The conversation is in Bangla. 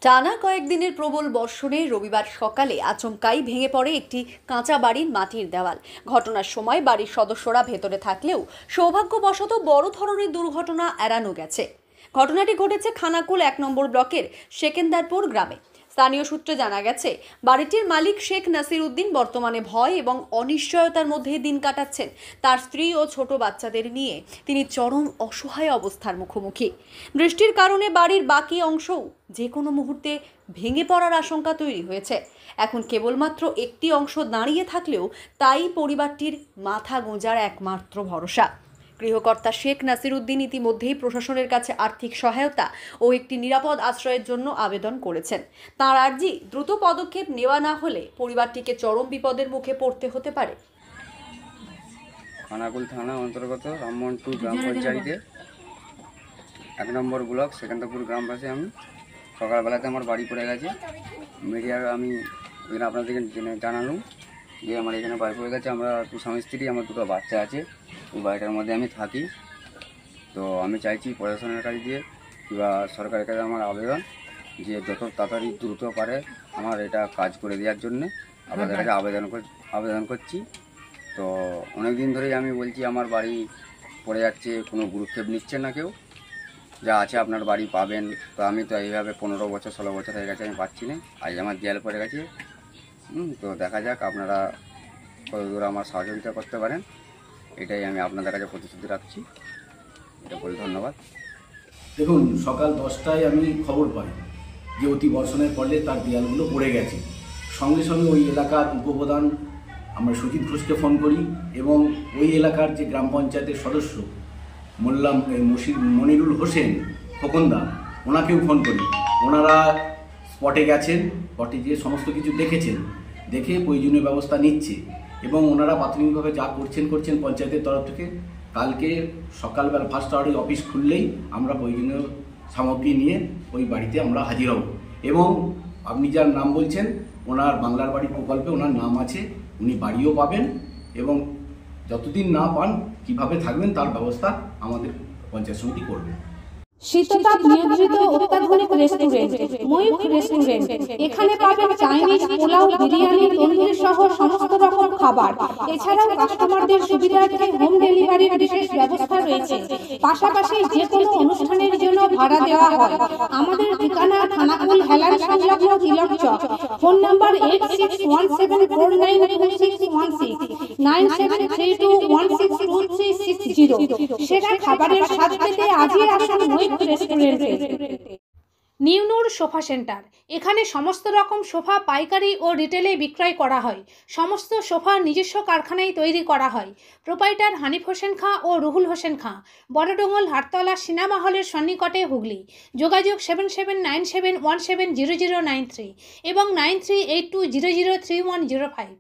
টানা কয়েকদিনের প্রবল বর্ষণে রবিবার সকালে আচমকাই ভেঙে পড়ে একটি কাঁচা বাড়ির মাটির দেওয়াল। ঘটনার সময় বাড়ির সদস্যরা ভেতরে থাকলেও সৌভাগ্যবশত বড় ধরনের দুর্ঘটনা এড়ানো গেছে। ঘটনাটি ঘটেছে খানাকুল 1 নম্বর ব্লকের সেকেন্দারপুর গ্রামে। স্থানীয় সূত্রে জানা গেছে, বাড়িটির মালিক শেখ নাসির উদ্দিন বর্তমানে ভয় এবং অনিশ্চয়তার মধ্যে দিন কাটাচ্ছেন। তার স্ত্রী ও ছোট বাচ্চাদের নিয়ে তিনি চরম অসহায় অবস্থার মুখোমুখি। বৃষ্টির কারণে বাড়ির বাকি অংশও যে কোনো মুহূর্তে ভেঙে পড়ার আশঙ্কা তৈরি হয়েছে। এখন কেবলমাত্র একটি অংশ দাঁড়িয়ে থাকলেও তাই পরিবারটির মাথা গোঁজার একমাত্র ভরসা। গৃহকর্তা শেখ নাসির উদ্দিন ইতিমধ্যেই প্রশাসনের কাছে আর্থিক সহায়তা ও একটি নিরাপদ আশ্রয়ের জন্য আবেদন করেছেন। তাঁর আর্জি, দ্রুত পদক্ষেপ নেওয়া না হলে পরিবারটিকে চরম বিপদের মুখে পড়তে হতে পারে। খানাকুল থানা অন্তর্গত রামমোহনপুর গ্রাম পঞ্চায়েতে 1 নম্বর ব্লক সেকেন্দারপুর গ্রামবাসী। আমি সকালবেলাতে আমার বাড়ি পড়ে গেছে। মিডিয়ার আমি আপনাদেরকে জানালাম যে আমার এখানে বাড়ি পড়ে গেছে। আমরা স্বামী স্ত্রী, আমার 2টো বাচ্চা আছে। ওই বাড়িটার মধ্যে আমি থাকি। তো আমি চাইছি প্রশাসনের কাছে দিয়ে কিংবা সরকারের কাছে আমার আবেদন যে যত তাড়াতাড়ি দ্রুত পারে আমার এটা কাজ করে দেওয়ার জন্য আপনাদের কাছে আবেদন করছি। তো অনেক দিন ধরেই আমি বলছি আমার বাড়ি পড়ে যাচ্ছে, কোনো গুরুক্ষেপ নিচ্ছে না কেউ। যা আছে আপনার বাড়ি পাবেন। তো আমি তো এইভাবে 15 বছর 16 বছর হয়ে গেছে, আমি পাচ্ছি না। আজ আমার জেল পড়ে গেছে। তো দেখা যাক আপনারা কতদূর আমার সহযোগিতা করতে পারেন, এটাই আমি আপনাদের কাছে প্রতিশ্রুতি রাখছি। এটা বলে ধন্যবাদ। দেখুন, সকাল 10টায় আমি খবর পাই যে অতি বর্ষণের ফলে তার দেয়ালগুলো পড়ে গেছে। সঙ্গে সঙ্গে ওই এলাকার উপপ্রধান আমরা সুজিত ঘোষকে ফোন করি এবং ওই এলাকার যে গ্রাম পঞ্চায়েতের সদস্য মনিরুল হোসেন খোকনদা, ওনাকেও ফোন করি। ওনারা স্পটে গেছেন, স্পটে গিয়ে সমস্ত কিছু দেখেছেন, দেখে প্রয়োজনীয় ব্যবস্থা নিচ্ছে এবং ওনারা প্রাথমিকভাবে যা করছেন পঞ্চায়েতের তরফ থেকে। কালকে সকালবেলা 1st আওয়ারে অফিস খুললেই আমরা প্রয়োজনীয় সামগ্রী নিয়ে ওই বাড়িতে আমরা হাজির হব। এবং আপনি যার নাম বলছেন, ওনার বাংলার বাড়ি প্রকল্পে ওনার নাম আছে, উনি বাড়িও পাবেন এবং যতদিন না পান কিভাবে থাকবেন তার ব্যবস্থা আমাদের পঞ্চায়েত সমিতি করবে। শীততাপ নিয়ন্ত্রিত অত্যাধুনিক রেস্টুরেন্ট ময়ূখ রেস্টুরেন্ট। এখানে পাবেন চাইনিজ, পোলাও, বিরিয়ানি, তন্দুরি সহ সমস্ত রকম খাবার। এছাড়াও কাস্টমারদের সুবিধার্থে হোম ডেলিভারির বিশেষ ব্যবস্থা রয়েছে। পাশাপাশি যে কোনো অনুষ্ঠানের জন্য ভাড়া দেওয়া হয়। আমাদের ঠিকানা খানাকুল হেলান সংলগ্ন তিলক চক। Phone number 8617492616 9732162360। সেরা খাবারের স্বাদ পেতে আজই আসুন ময়ূখ রেস্টুরেন্টে। নিউনুর সোফা সেন্টার। এখানে সমস্ত রকম সোফা পাইকারি ও রিটেলে বিক্রয় করা হয়। সমস্ত সোফা নিজস্ব কারখানায় তৈরি করা হয়। প্রোপাইটার হানিফ হোসেন খাঁ ও রুহুল হোসেন খাঁ, বড়ডোঙ্গল হাটতলা সিনেমা হলের সন্নিকটে, হুগলি। যোগাযোগ 7797170093 এবং 9382003105।